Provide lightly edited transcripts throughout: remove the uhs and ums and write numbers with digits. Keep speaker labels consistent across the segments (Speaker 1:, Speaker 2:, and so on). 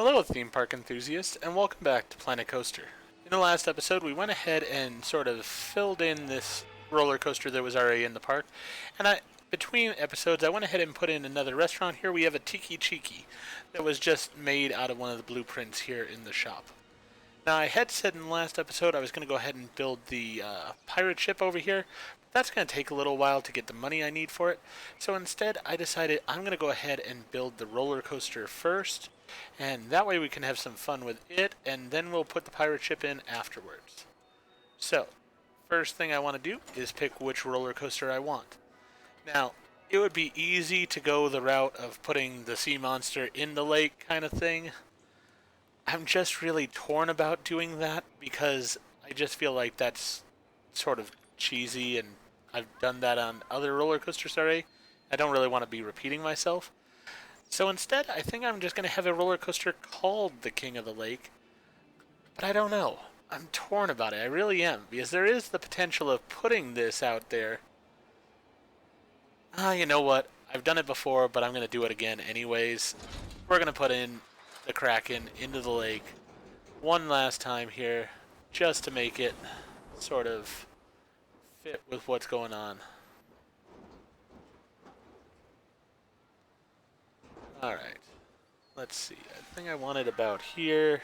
Speaker 1: Hello, theme park enthusiasts, and welcome back to Planet Coaster. In the last episode, we went ahead and sort of filled in this roller coaster that was already in the park, and between episodes, I went ahead and put in another restaurant. Here we have a Tiki Chiki that was just made out of one of the blueprints here in the shop. Now, I had said in the last episode I was going to go ahead and build the pirate ship over here. That's going to take a little while to get the money I need for it. So instead, I decided I'm going to go ahead and build the roller coaster first. And that way we can have some fun with it, and then we'll put the pirate ship in afterwards. So, first thing I want to do is pick which roller coaster I want. Now, it would be easy to go the route of putting the sea monster in the lake kind of thing. I'm just really torn about doing that because I just feel like that's sort of cheesy, and I've done that on other roller coasters already. I don't really want to be repeating myself. So instead, I think I'm just going to have a roller coaster called the King of the Lake. But I don't know. I'm torn about it. I really am. Because there is the potential of putting this out there. You know what? I've done it before, but I'm going to do it again anyways. We're going to put in the Kraken into the lake one last time here, just to make it sort of fit with what's going on. Alright. Let's see. I think I want it about here.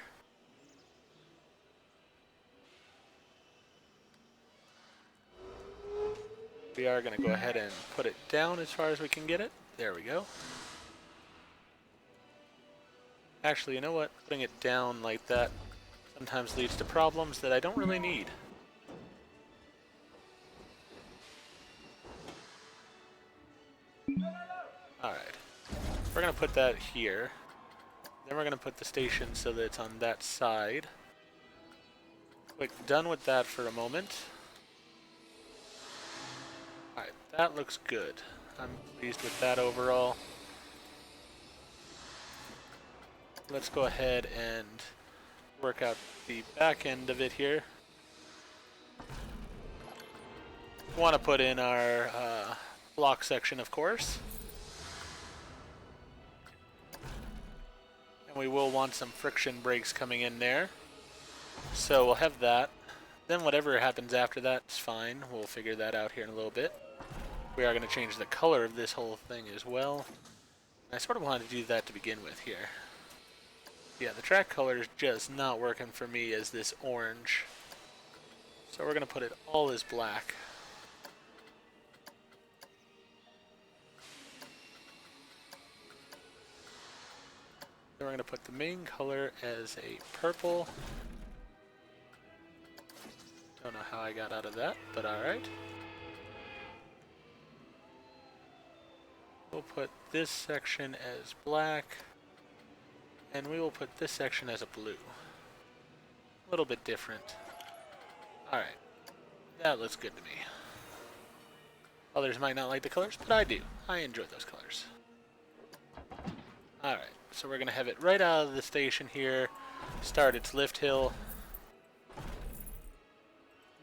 Speaker 1: We are going to go ahead and put it down as far as we can get it. There we go. Actually, you know what? Putting it down like that sometimes leads to problems that I don't really need. Alright. We're going to put that here. Then we're going to put the station so that it's on that side. Quick, done with that for a moment. Alright, that looks good. I'm pleased with that overall. Let's go ahead and work out the back end of it here. We want to put in our block section, of course. And we will want some friction brakes coming in there. So we'll have that. Then whatever happens after that is fine. We'll figure that out here in a little bit. We are going to change the color of this whole thing as well. I sort of wanted to do that to begin with here. Yeah, the track color is just not working for me as this orange. So we're going to put it all as black. Then we're going to put the main color as a purple. Don't know how I got out of that, but alright. We'll put this section as black, and we will put this section as a blue. A little bit different. Alright, that looks good to me. Others might not like the colors, but I do. I enjoy those colors. Alright, so we're going to have it right out of the station here, start its lift hill.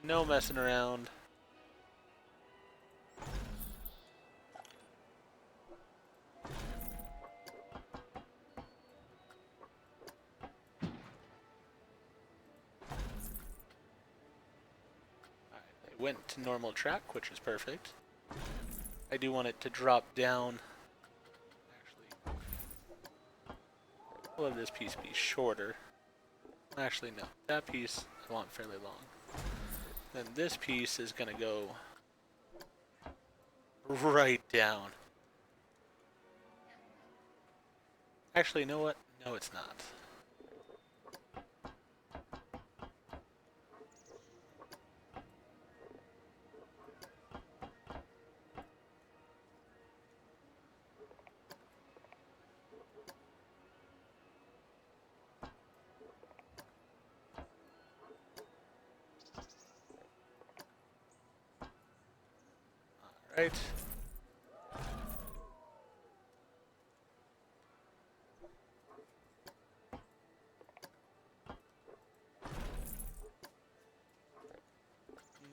Speaker 1: No messing around. Went to normal track, which is perfect. I do want it to drop down. Actually, we'll have this piece be shorter. Actually, no. That piece I want fairly long. Then this piece is going to go right down. Actually, you know what? No, it's not. Right.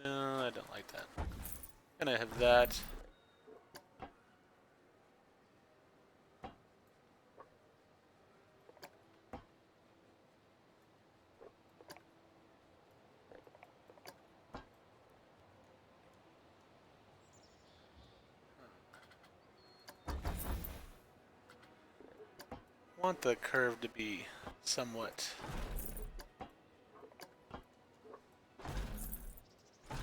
Speaker 1: No, I don't like that. Gonna have that. want the curve to be somewhat... I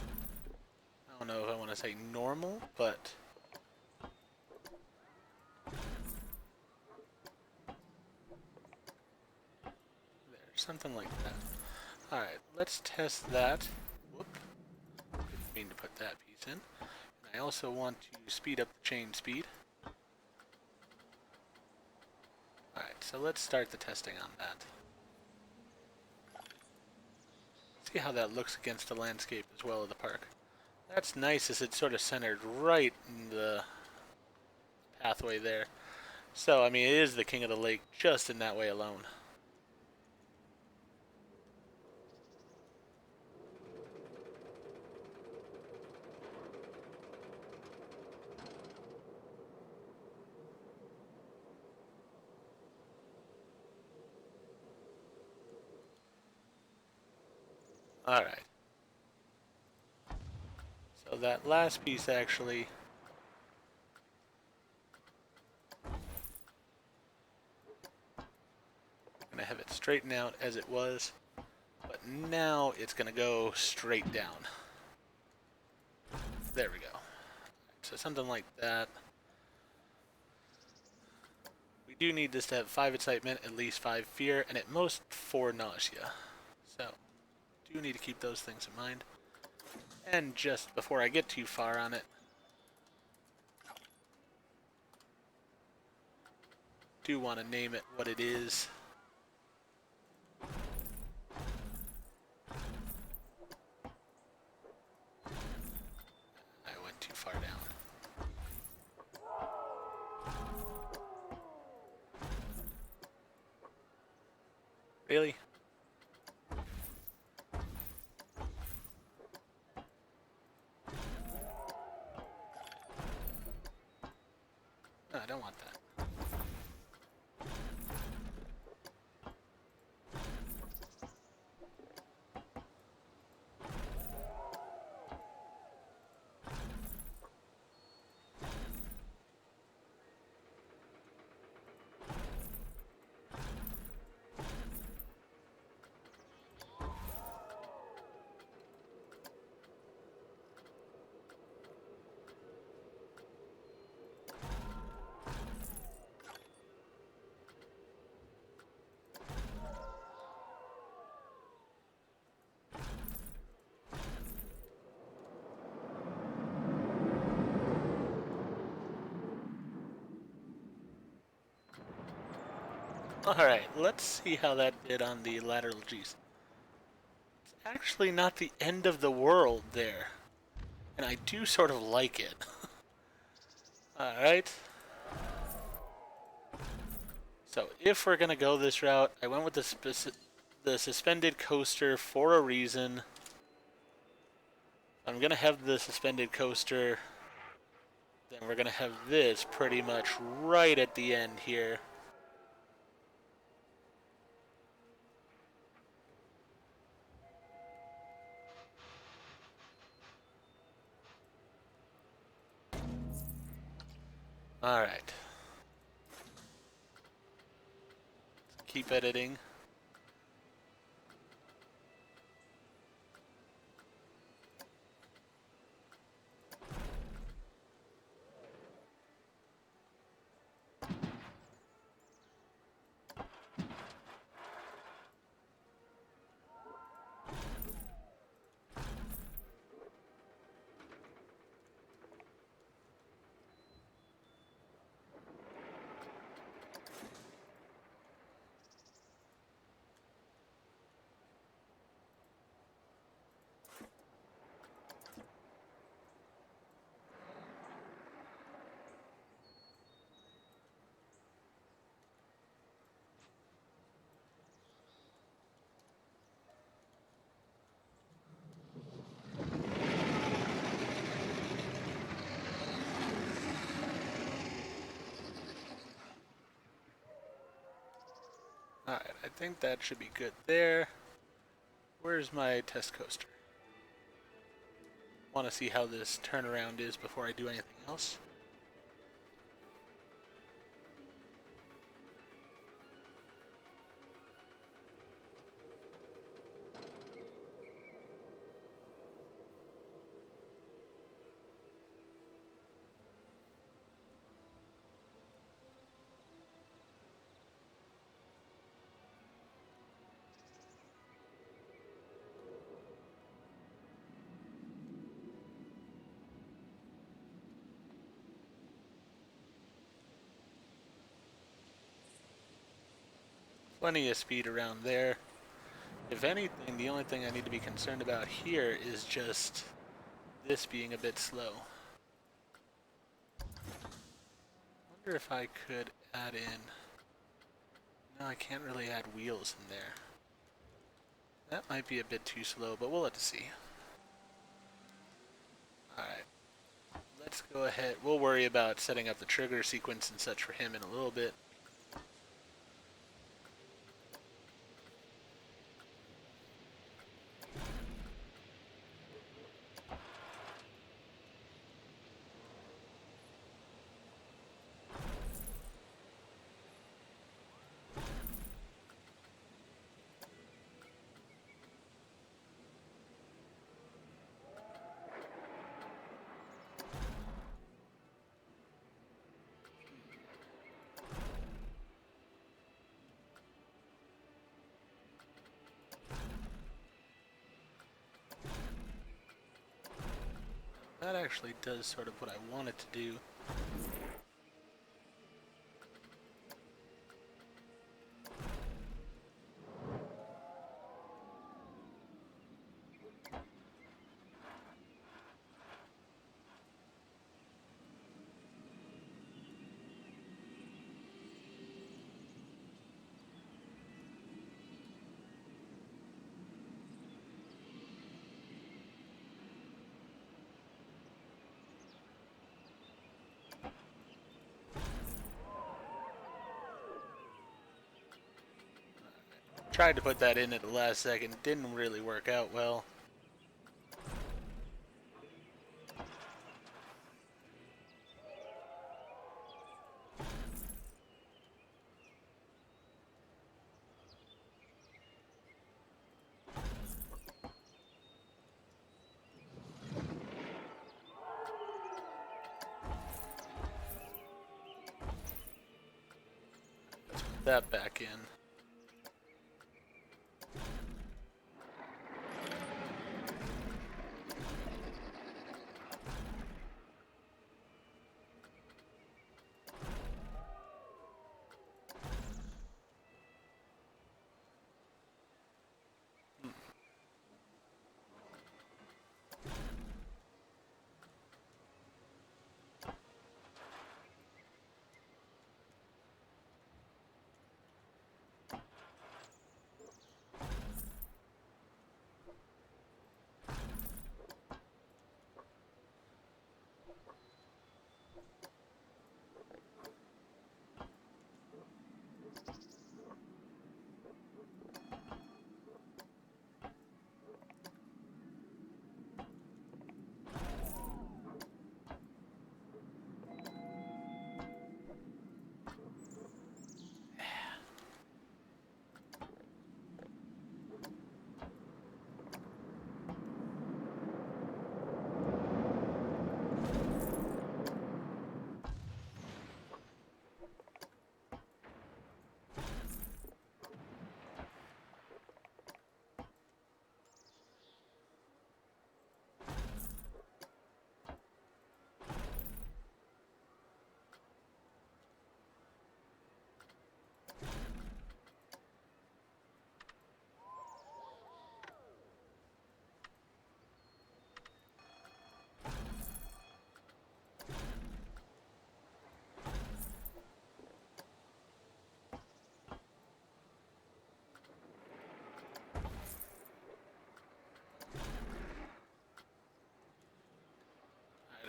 Speaker 1: don't know if I want to say normal, but... there, something like that. Alright, let's test that. Whoop. Didn't mean to put that piece in. And I also want to speed up the chain speed. Alright, so let's start the testing on that. See how that looks against the landscape as well of the park. That's nice as it's sort of centered right in the pathway there. So, I mean, it is the king of the lake just in that way alone. Alright. So that last piece actually... I'm going to have it straighten out as it was. But now it's going to go straight down. There we go. So something like that. We do need this to have 5 excitement, at least 5 fear, and at most 4 nausea. So, do need to keep those things in mind. And just before I get too far on it, do want to name it what it is. I went too far down. Really? No, I don't want that. Alright, let's see how that did on the lateral G's. It's actually not the end of the world there. And I do sort of like it. Alright. So if we're going to go this route, I went with the suspended coaster for a reason. I'm going to have the suspended coaster. Then we're going to have this pretty much right at the end here. Alright. Keep editing. Alright, I think that should be good there. Where's my test coaster? Want to see how this turnaround is before I do anything else. Plenty of speed around there. If anything, the only thing I need to be concerned about here is just this being a bit slow. Wonder if I could add in... No, I can't really add wheels in there. That might be a bit too slow, but we'll have to see. Alright. Let's go ahead. We'll worry about setting up the trigger sequence and such for him in a little bit. That actually does sort of what I want it to do. Tried to put that in at the last second, didn't really work out well. Let's put that back in.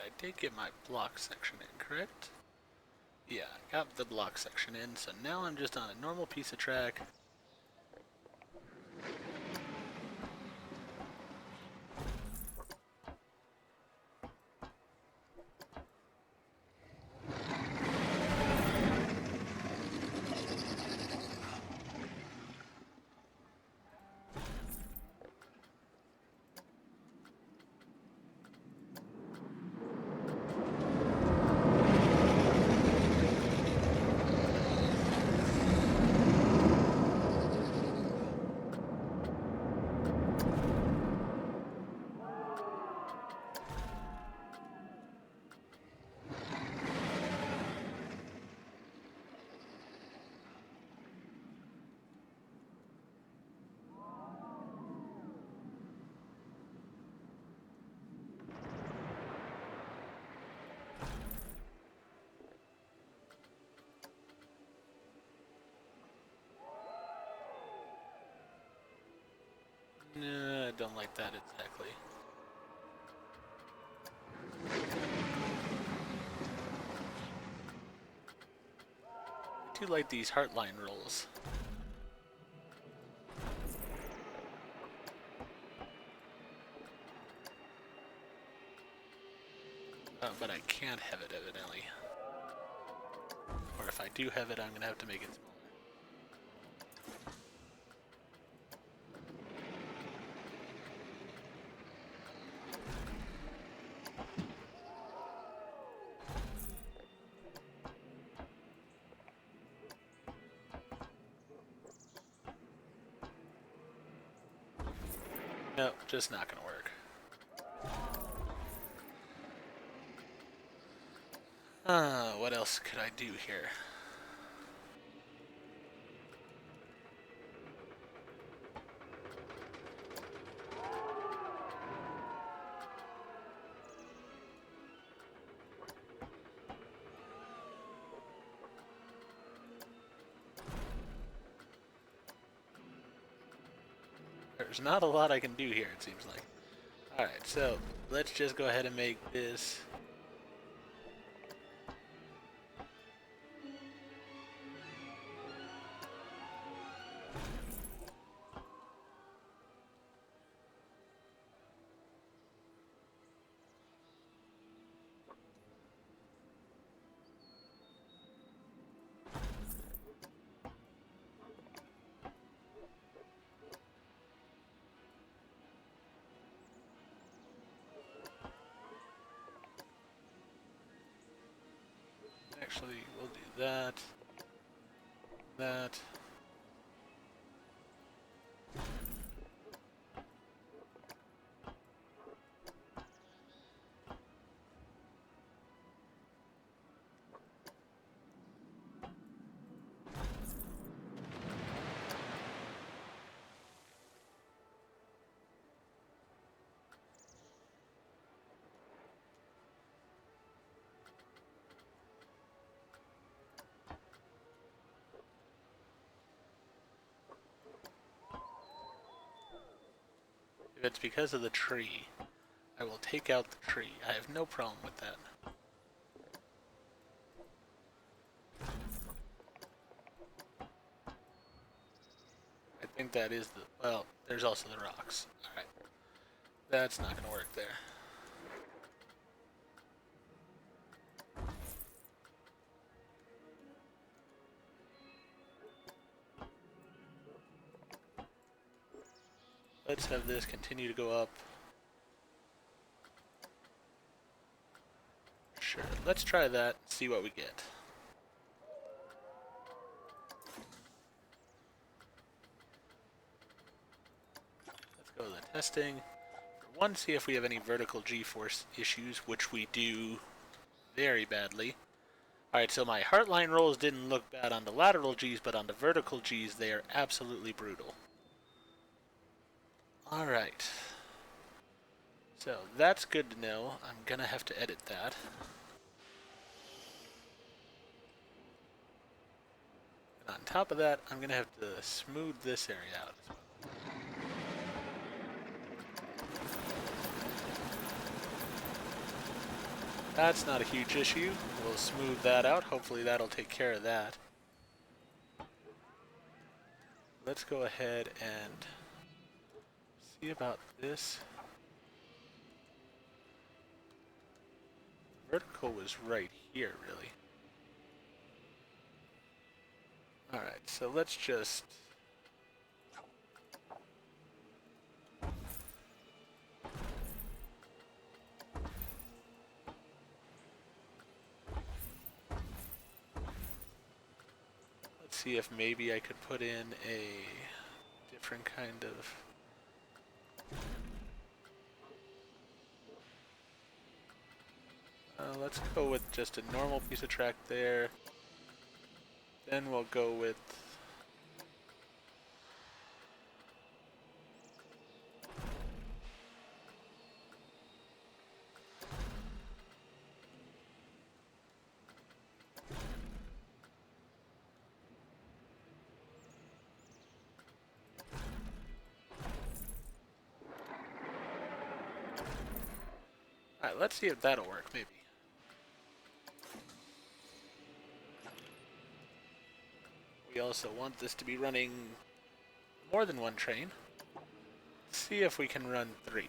Speaker 1: I did get my block section in, correct? Yeah, I got the block section in, so now I'm just on a normal piece of track. I don't like that exactly. I do like these heartline rolls. But I can't have it, evidently. Or if I do have it, I'm going to have to make it smaller. Nope, just not going to work. What else could I do here? There's not a lot I can do here, it seems like. Alright, so let's just go ahead and make this. Actually, we'll do that. That. If it's because of the tree, I will take out the tree. I have no problem with that. I think that is the... well, there's also the rocks. Alright. That's not going to work there. Let's have this continue to go up. Sure, let's try that, see what we get. Let's go to the testing. For one, see if we have any vertical G-force issues, which we do very badly. Alright, so my heartline rolls didn't look bad on the lateral Gs, but on the vertical Gs, they are absolutely brutal. Alright. So, that's good to know. I'm gonna have to edit that. And on top of that, I'm gonna have to smooth this area out as well. That's not a huge issue. We'll smooth that out. Hopefully that'll take care of that. Let's go ahead and see about this. Vertical was right here, really. Alright, so let's just... let's see if maybe I could put in a different kind of... let's go with just a normal piece of track there. Then we'll go with... Alright, let's see if that'll work, maybe. We also want this to be running more than one train. Let's see if we can run 3.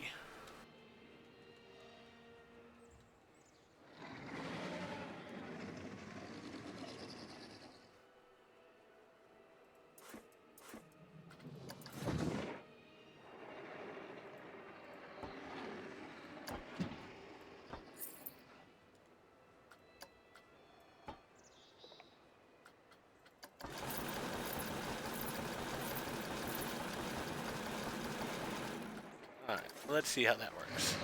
Speaker 1: Alright, let's see how that works.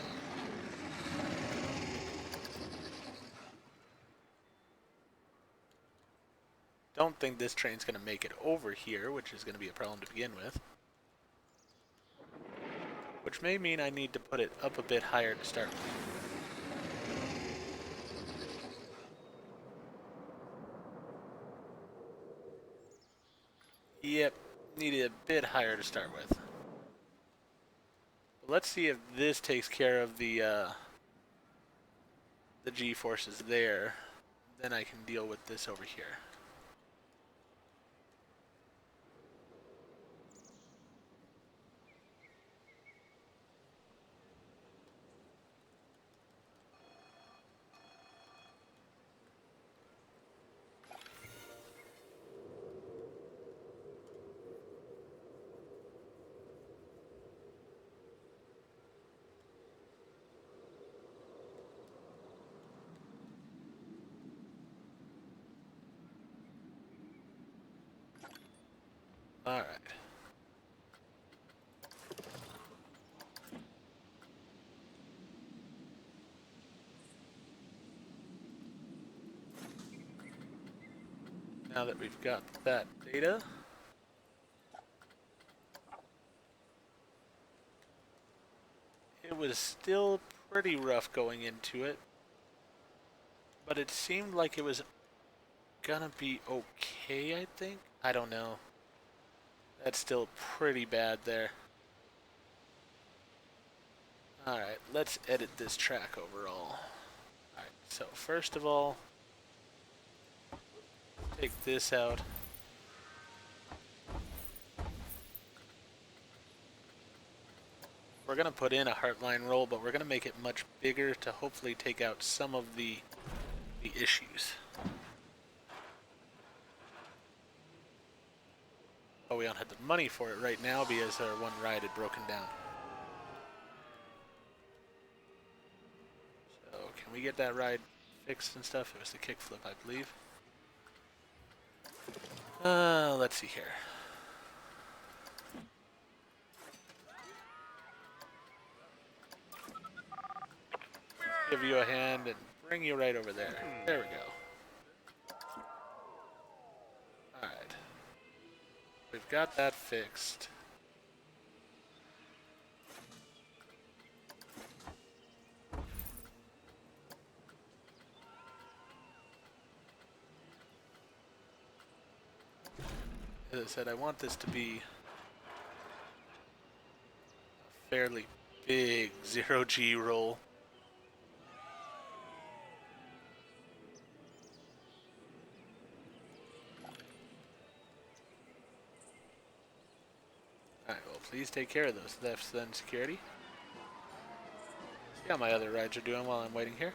Speaker 1: Don't think this train's going to make it over here, which is going to be a problem to begin with. Which may mean I need to put it up a bit higher to start with. Yep, needed a bit higher to start with. But let's see if this takes care of the G-forces there. Then I can deal with this over here. Alright. Now that we've got that data, it was still pretty rough going into it, but it seemed like it was gonna be okay, I think. I don't know. That's still pretty bad there. Alright, let's edit this track overall. Alright, so first of all, take this out. We're going to put in a heartline roll, but we're going to make it much bigger to hopefully take out some of the issues. But we don't have the money for it right now because our one ride had broken down. So can we get that ride fixed and stuff? It was the kickflip, I believe. Let's see here. Give you a hand and bring you right over there. There we go. Alright. We've got that fixed. As I said, I want this to be a fairly big 0G roll. Alright, well, please take care of those thefts then, security. See how my other rides are doing while I'm waiting here.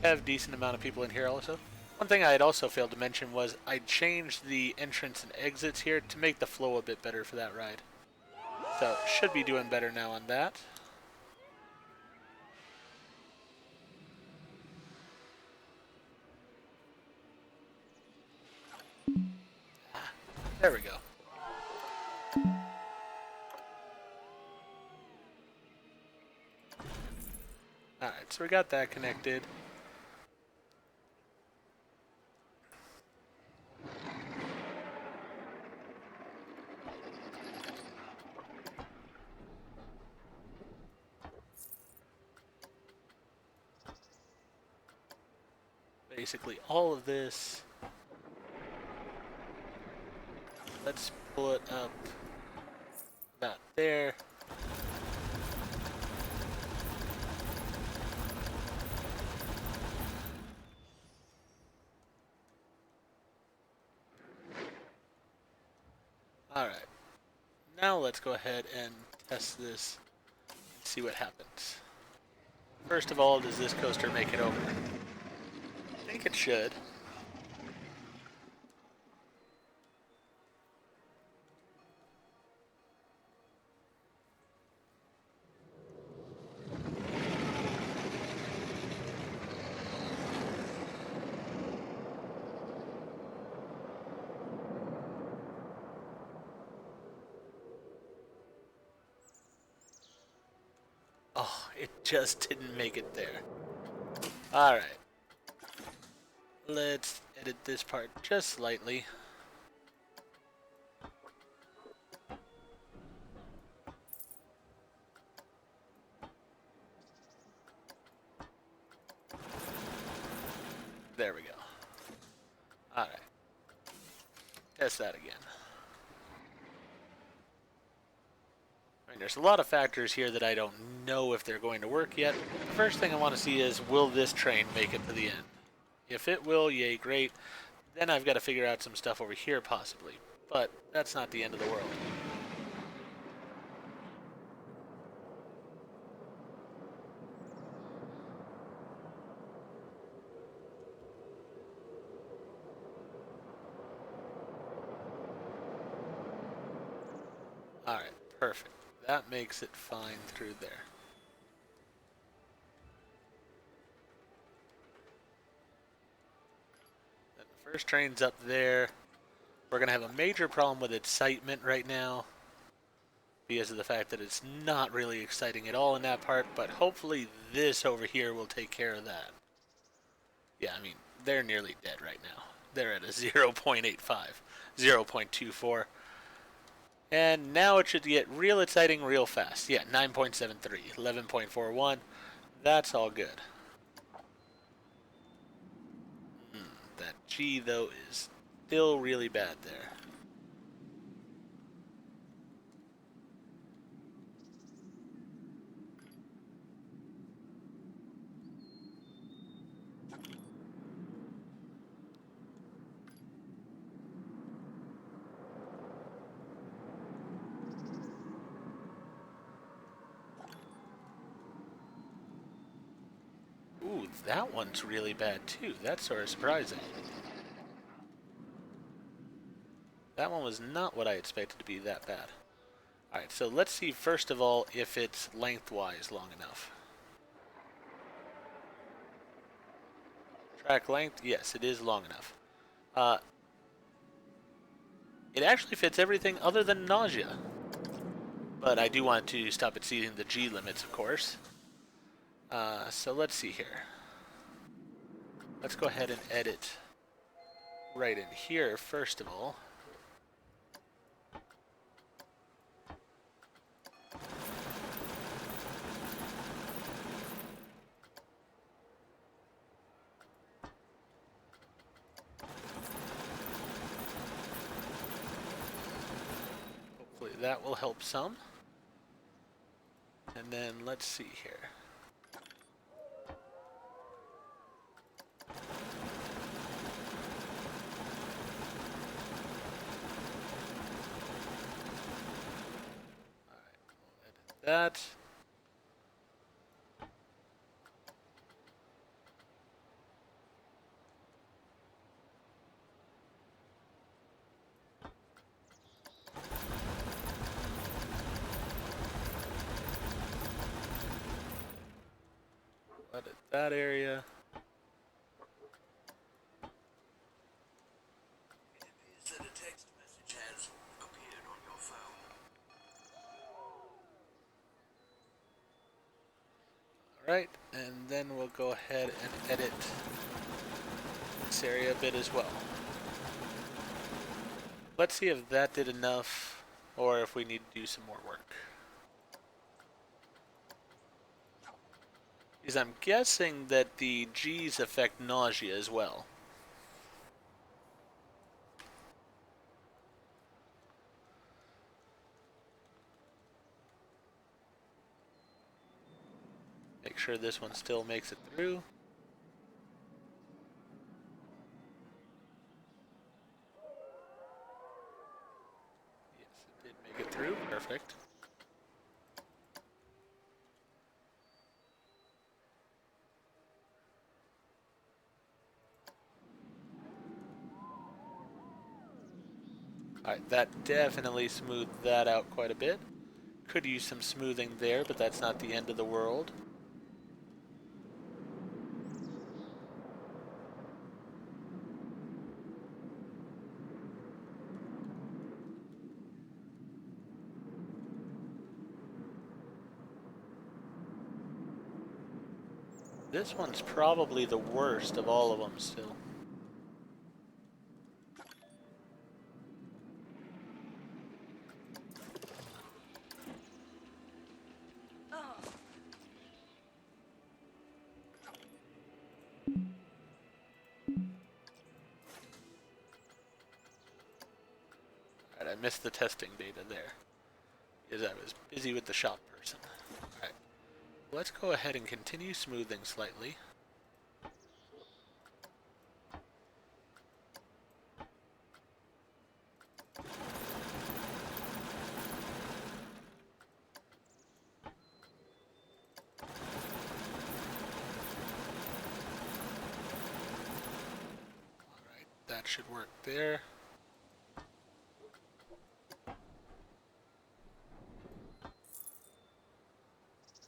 Speaker 1: I have a decent amount of people in here also. One thing I had also failed to mention was I changed the entrance and exits here to make the flow a bit better for that ride. So, should be doing better now on that. There we go. Alright, so we got that connected. Basically all of this. Let's pull it up about there. Alright, now let's go ahead and test this and see what happens. First of all, does this coaster make it over? I think it should. Oh, it just didn't make it there. Alright. Let's edit this part just slightly. There we go. Alright. Test that again. There's a lot of factors here that I don't know if they're going to work yet. The first thing I want to see is, will this train make it to the end? If it will, yay, great. Then I've got to figure out some stuff over here, possibly. But that's not the end of the world. Alright, perfect. That makes it fine through there. Then the first train's up there. We're going to have a major problem with excitement right now, because of the fact that it's not really exciting at all in that part, but hopefully this over here will take care of that. Yeah, I mean, they're nearly dead right now. They're at a 0.85, 0.24. And now it should get real exciting real fast. Yeah, 9.73, 11.41. That's all good. That G, though, is still really bad there. Ooh, that one's really bad too. That's sort of surprising. That one was not what I expected to be that bad. Alright, so let's see first of all if it's lengthwise long enough. Track length, yes, it is long enough. It actually fits everything other than nausea. But I do want to stop exceeding the G limits, of course. So let's see here. Let's go ahead and edit right in here, first of all. Hopefully that will help some. And then let's see here. That. Edit that area.
Speaker 2: It appears that a text message has appeared on your phone.
Speaker 1: Alright, and then we'll go ahead and edit this area a bit as well. Let's see if that did enough, or if we need to do some more work. Because I'm guessing that the G's affect nausea as well. Make sure this one still makes it through. Perfect. Alright, that definitely smoothed that out quite a bit. Could use some smoothing there, but that's not the end of the world. This one's probably the worst of all of them still. Alright, I missed the testing data there, because I was busy with the shop person. Alright, let's go ahead and continue smoothing slightly. Alright, that should work there.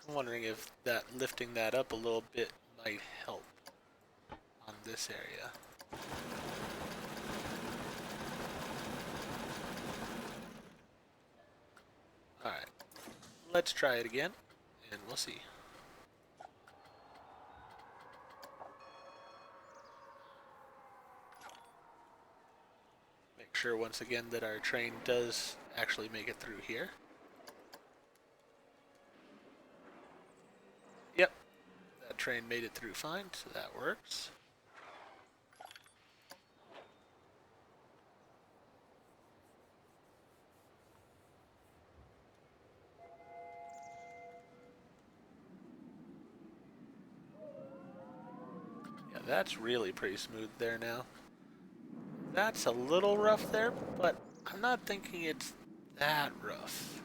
Speaker 1: I'm wondering if that lifting that up a little bit might help on this area. Alright, let's try it again, and we'll see. Make sure once again that our train does actually make it through here. Yep, that train made it through fine, so that works. Yeah, that's really pretty smooth there now. That's a little rough there, but I'm not thinking it's that rough.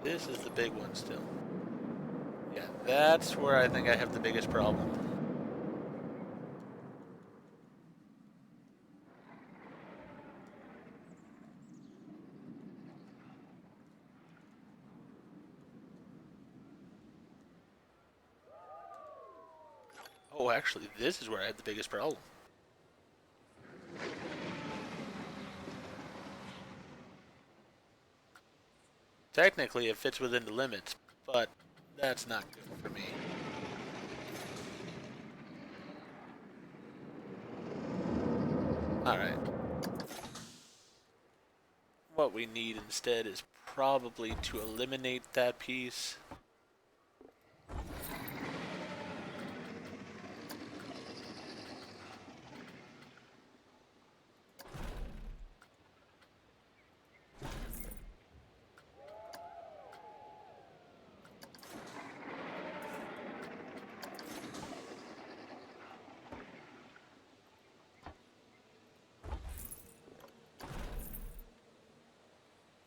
Speaker 1: This is the big one still. Yeah, that's where I think I have the biggest problem. Oh, actually, this is where I had the biggest problem. Technically, it fits within the limits, but that's not good for me. Alright. What we need instead is probably to eliminate that piece.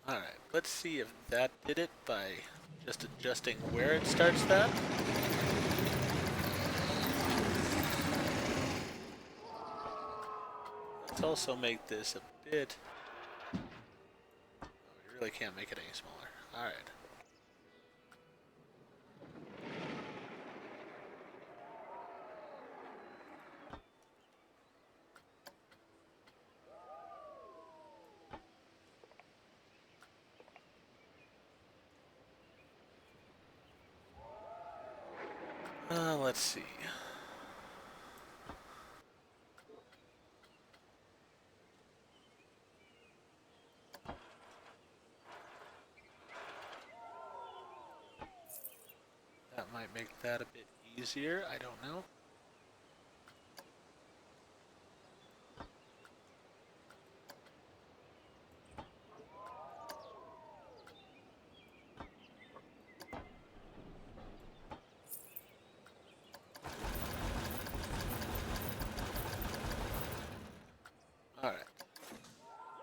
Speaker 1: Alright, let's see if that did it by just adjusting where it starts that. Let's also make this a bit... Oh, we really can't make it any smaller. Alright. Let's see. That might make that a bit easier, I don't know.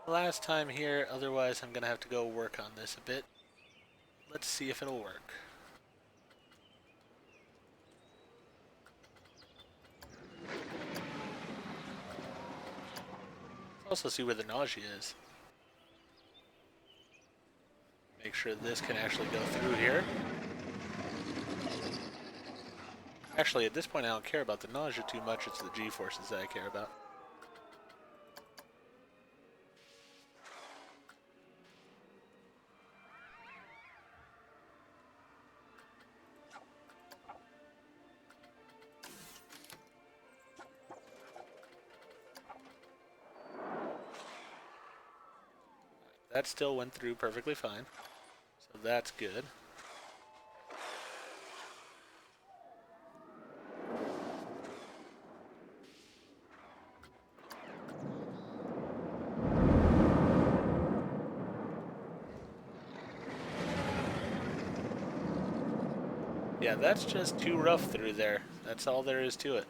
Speaker 1: last time here, otherwise I'm going to have to go work on this a bit. Let's see if it'll work. Let's also see where the nausea is. Make sure this can actually go through here. Actually, at this point I don't care about the nausea too much, it's the G-forces that I care about. That still went through perfectly fine, so that's good. Yeah, that's just too rough through there. That's all there is to it.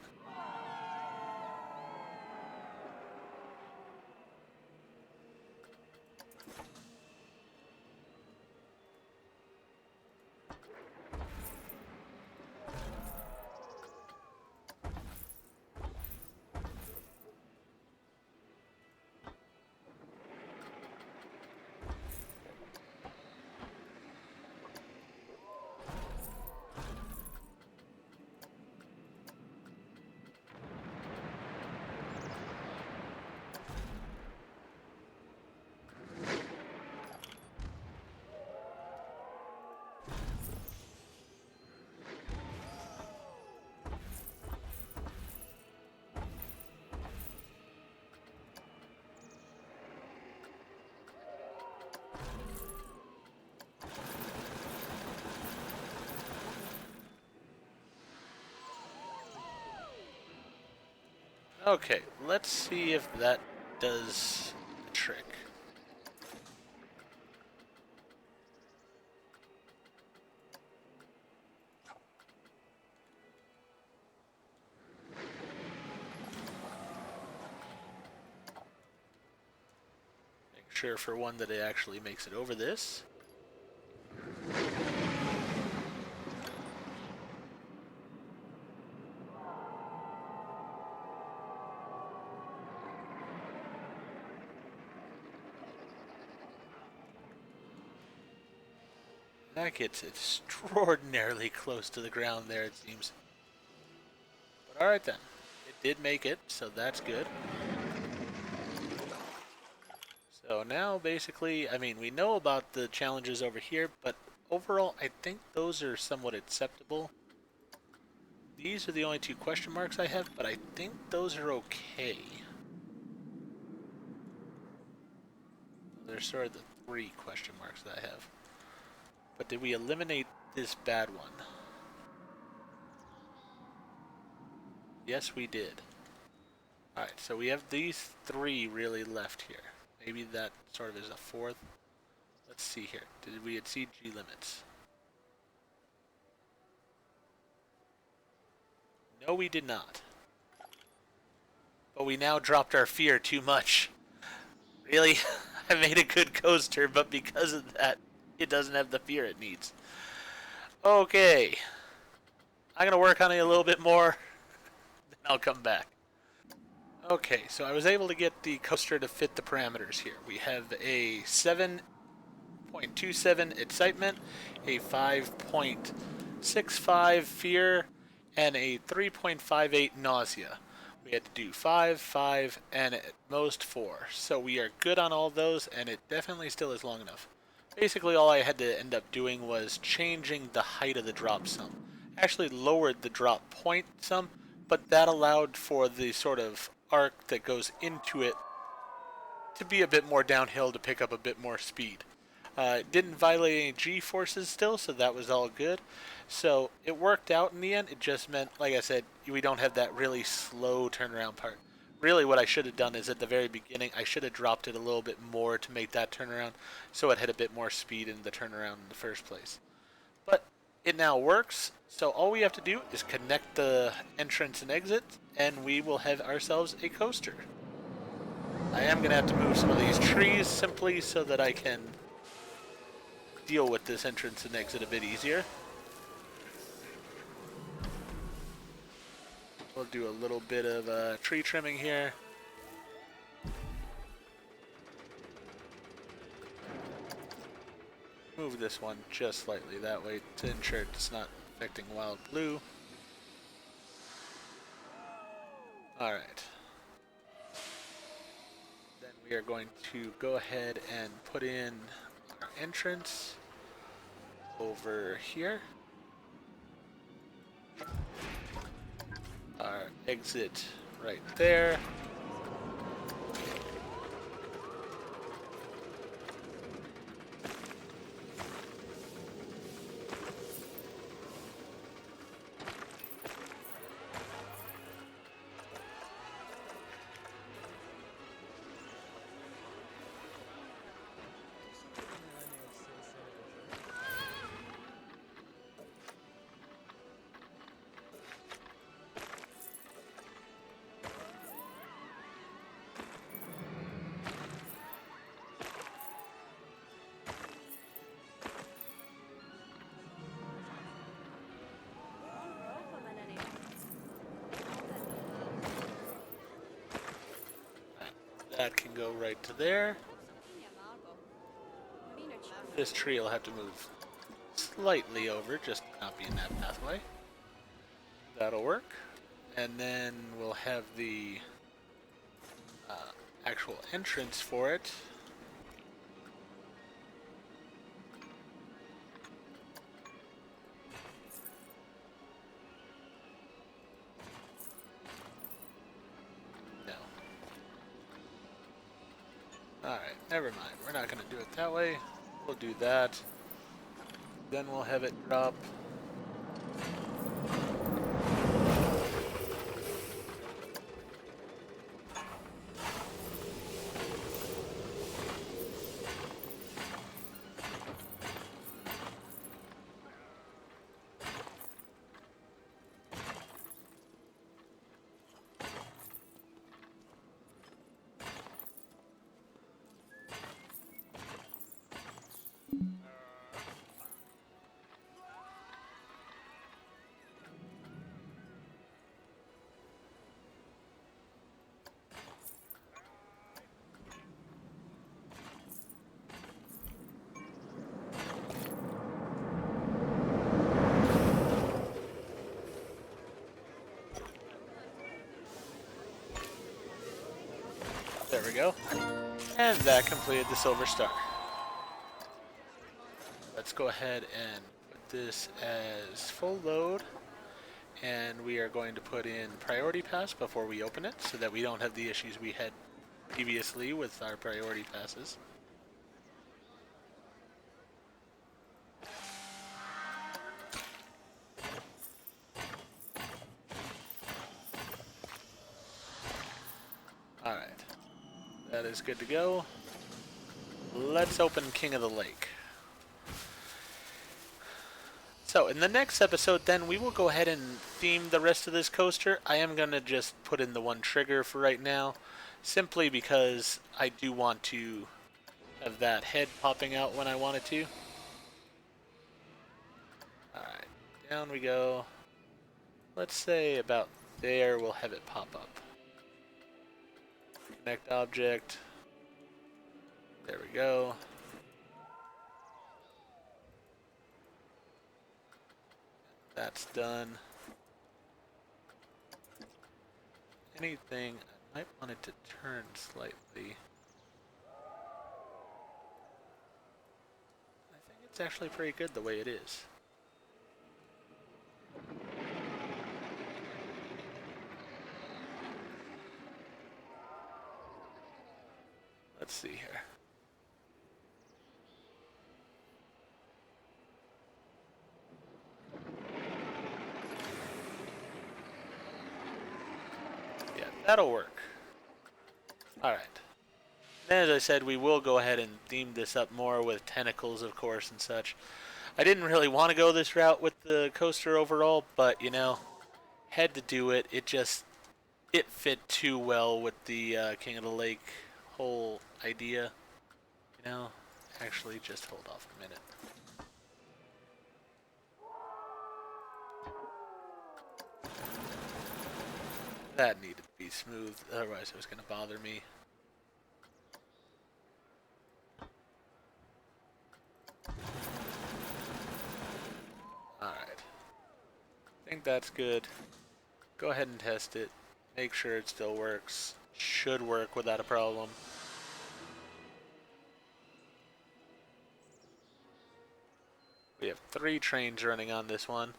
Speaker 1: Okay, let's see if that does the trick. Make sure for one that it actually makes it over this. That gets extraordinarily close to the ground there, it seems. But alright then. It did make it, so that's good. So now basically, I mean, we know about the challenges over here, but overall, I think those are somewhat acceptable. These are the only two question marks I have, but I think those are okay. They're sort of the three question marks that I have. But did we eliminate this bad one? Yes, we did. Alright, so we have these three really left here. Maybe that sort of is a fourth. Let's see here. Did we exceed G limits? No, we did not. But we now dropped our fear too much. Really? I made a good coaster, but because of that, it doesn't have the fear it needs. Okay. I'm going to work on it a little bit more, then I'll come back. Okay, so I was able to get the coaster to fit the parameters here. We have a 7.27 excitement, a 5.65 fear, and a 3.58 nausea. We had to do 5, 5, and at most 4. So we are good on all those, and it definitely still is long enough. Basically, all I had to end up doing was changing the height of the drop some. Actually lowered the drop point some, but that allowed for the sort of arc that goes into it to be a bit more downhill to pick up a bit more speed. It didn't violate any G-forces still, so that was all good. So it worked out in the end. It just meant, like I said, we don't have that really slow turnaround part. Really what I should have done is at the very beginning, I should have dropped it a little bit more to make that turnaround so it had a bit more speed in the turnaround in the first place. But it now works, so all we have to do is connect the entrance and exit, and we will have ourselves a coaster. I am going to have to move some of these trees simply so that I can deal with this entrance and exit a bit easier. We'll do a little bit of tree trimming here. Move this one just slightly that way to ensure it's not affecting wild blue. Alright. Then we are going to go ahead and put in our entrance over here. Our exit right there. That can go right to there. This tree will have to move slightly over just to not be in that pathway. That'll work. And then we'll have the actual entrance for it. No. Alright, never mind. We're not going to do it that way. We'll do that. Then we'll have it drop. There we go. And that completed the Silver Star. Let's go ahead and put this as full load. And we are going to put in priority pass before we open it so that we don't have the issues we had previously with our priority passes. Alright. That is good to go. Let's open King of the Lake. So, in the next episode, then, we will go ahead and theme the rest of this coaster. I am going to just put in the one trigger for right now, simply because I do want to have that head popping out when I want it to. Alright, down we go. Let's say about there, we'll have it pop up. Connect object. There we go. That's done. Anything, I might want it to turn slightly. I think it's actually pretty good the way it is. Let's see here. Yeah, that'll work. Alright. Then, as I said, we will go ahead and theme this up more with tentacles, of course, and such. I didn't really want to go this route with the coaster overall, but, you know, had to do it. It fit too well with the King of the Lake whole idea. You know, actually, just hold off a minute. That needed to be smooth, otherwise it was going to bother me. Alright. I think that's good. Go ahead and test it. Make sure it still works. Should work without a problem. We have 3 trains running on this one.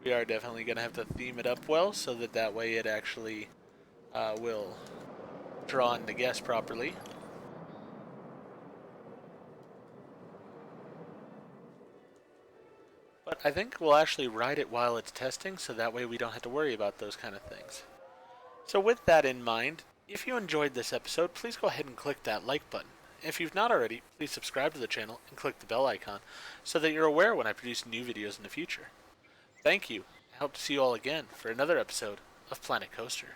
Speaker 1: We are definitely going to have to theme it up well so that way it actually will draw in the guests properly. But I think we'll actually ride it while it's testing so that way we don't have to worry about those kind of things. So with that in mind, if you enjoyed this episode, please go ahead and click that like button. If you've not already, please subscribe to the channel and click the bell icon so that you're aware when I produce new videos in the future. Thank you. I hope to see you all again for another episode of Planet Coaster.